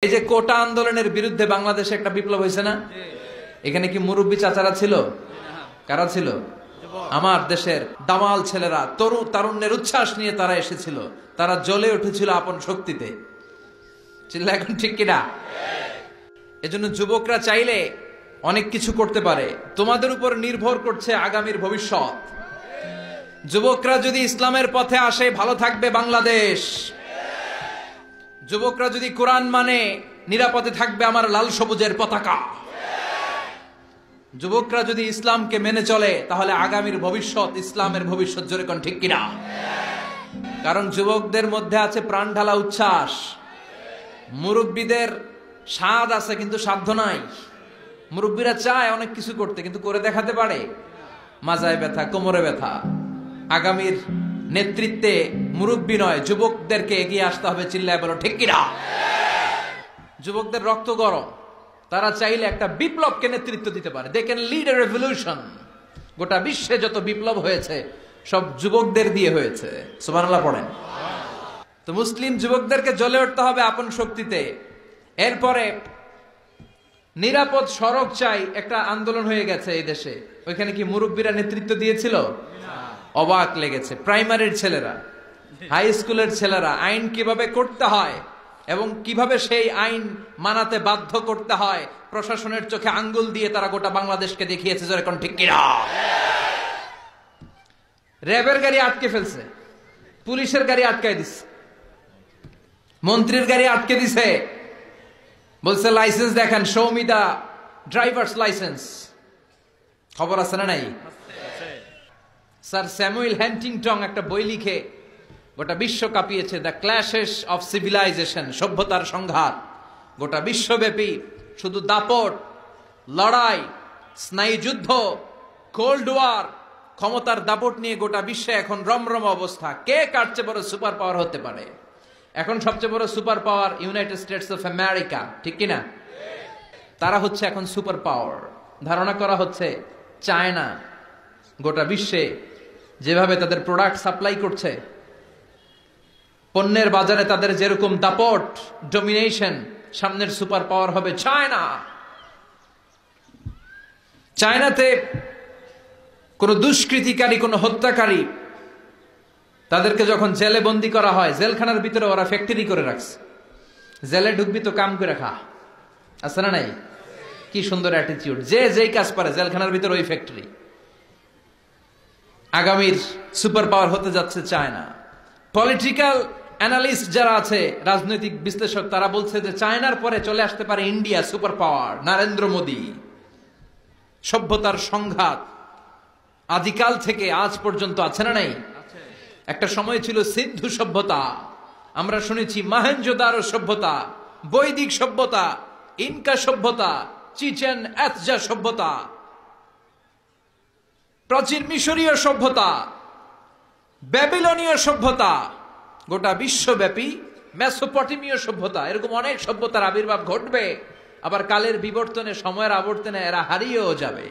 এই যে কোটা আন্দোলনের বিরুদ্ধে বাংলাদেশে একটা বিপ্লব হয়েছে না? এখানে কি মুরব্বী চাচারা ছিল? কারা ছিল? আমার দেশের দামাল ছেলেরা, তারুণ্যের উচ্ছ্বাস নিয়ে তারা এসেছিল। তারা জ্বলে উঠেছিল আপন শক্তিতে। চিল্লা এখন ঠিক কিনা? এজন্য যুবকরা চাইলে অনেক কিছু করতে পারে। তোমাদের উপর নির্ভর করছে আগামীর ভবিষ্যৎ। যুবকরা যদি ইসলামের পথে আসে, ভালো থাকবে বাংলাদেশ। যুবকরা যদি কোরআন মানে, নিরাপদে থাকবে আমার লাল সবুজের পতাকা। যুবকরা যদি ইসলামকে মেনে চলে, তাহলে আগামীর ভবিষ্যৎ ইসলামের ভবিষ্যৎ। জোরে কোন ঠিক কিনা? কারণ যুবকদের মধ্যে আছে প্রাণ ঢালা উচ্ছ্বাস। মুরব্বীদের স্বাদ আছে কিন্তু সাধ্য নাই। মুরব্বীরা চায় অনেক কিছু করতে, কিন্তু করে দেখাতে পারে? মাজায় ব্যথা, কোমরে ব্যথা। আগামীর নেতৃত্বে মুরব্বী নয়, যুবকদেরকে এগিয়ে আসতে হবে। চিল্লায় বলো ঠিক কিনা? যুবকদের রক্ত গরম। তারা চাইলে একটা বিপ্লবকে নেতৃত্ব দিতে পারে। They can lead a revolution. গোটা বিশ্বে যত বিপ্লব হয়েছে সব যুবকদের দিয়ে হয়েছে। সুবহানাল্লাহ পড়েন। তো মুসলিম যুবকদেরকে জ্বলে উঠতে হবে আপন শক্তিতে। এরপরে নিরাপদ সড়ক চাই, একটা আন্দোলন হয়ে গেছে এই দেশে। ওইখানে কি মুরব্বীরা নেতৃত্ব দিয়েছিল? অবাক লেগেছে। প্রাইমারির ছেলেরা, হাই স্কুলের ছেলেরা আইন কিভাবে করতে হয় এবং কিভাবে সেই আইন মানাতে বাধ্য করতে হয়, প্রশাসনের চোখে আঙ্গুল দিয়ে তারা গোটা বাংলাদেশকে দেখিয়েছে। এখন ঠিক কিনা? র্যাবের গাড়ি আটকে ফেলছে, পুলিশের গাড়ি আটকায় দিচ্ছে, মন্ত্রীর গাড়ি আটকে দিছে। বলছে লাইসেন্স দেখেন, show me the driver's license. খবর আছে না নাই? স্যার স্যামুয়েল হ্যান্টিংটন একটা বই লিখে গোটা বিশ্ব কাঁপিয়েছে, দ্য ক্ল্যাশেস অফ সিভিলাইজেশন, সভ্যতার সংঘাত। গোটা বিশ্বব্যাপী শুধু দাপট, লড়াই, স্নায়ুযুদ্ধ, কোল্ড ওয়ার, ক্ষমতার দাপট নিয়ে গোটা বিশ্বে এখন রমরম অবস্থা। কে কার চেয়ে বড় সুপার পাওয়ার হতে পারে? এখন সবচেয়ে বড় super power United states of America, ঠিক কিনা? তারা হচ্ছে এখন সুপার পাওয়ার। ধারণা করা হচ্ছে চায়না গোটা বিশ্বে যেভাবে তাদের প্রোডাক্ট সাপ্লাই করছে, পণ্যের বাজারে তাদের যেরকম দাপট, ডমিনেশন, সামনের সুপার পাওয়ার হবে চায়না। চায়নাতে কোন দুষ্কৃতিকারী, কোন হত্যাকারী, তাদেরকে যখন জেলে বন্দী করা হয়, জেলখানার ভিতরে ওরা ফ্যাক্টরি করে রাখছে। জেলে ঢুকবি তো কাম করে খা, আছে না নাই? কি সুন্দর অ্যাটিটিউড। যে যেই কাজ পারে জেলখানার ভিতরে ওই ফ্যাক্টরি। আগামীর সুপার পাওয়ার হতে যাচ্ছে চায়না। পলিটিক্যাল অ্যানালিস্ট যারা আছে, রাজনৈতিক বিশ্লেষক, তারা বলছে যে চায়নার পরে চলে আসতে পারে India super power, Narendra Modi. সভ্যতার সংঘাত আদিকাল থেকে আজ পর্যন্ত আছে না নাই? একটা সময় ছিল সিন্ধু সভ্যতা, আমরা শুনেছি মহেঞ্জোদারো সভ্যতা, বৈদিক সভ্যতা, ইনকা সভ্যতা, চিচেন এৎজা সভ্যতা, প্রাচীন মিশরীয় সভ্যতা, ব্যাবিলনীয় সভ্যতা, গোটা বিশ্বব্যাপী মেসোপটেমীয় সভ্যতা। এরকম অনেক সভ্যতার আবির্ভাব ঘটবে। আবার কালের বিবর্তনে, সময়ের আবর্তনে এরা হারিয়েও যাবে।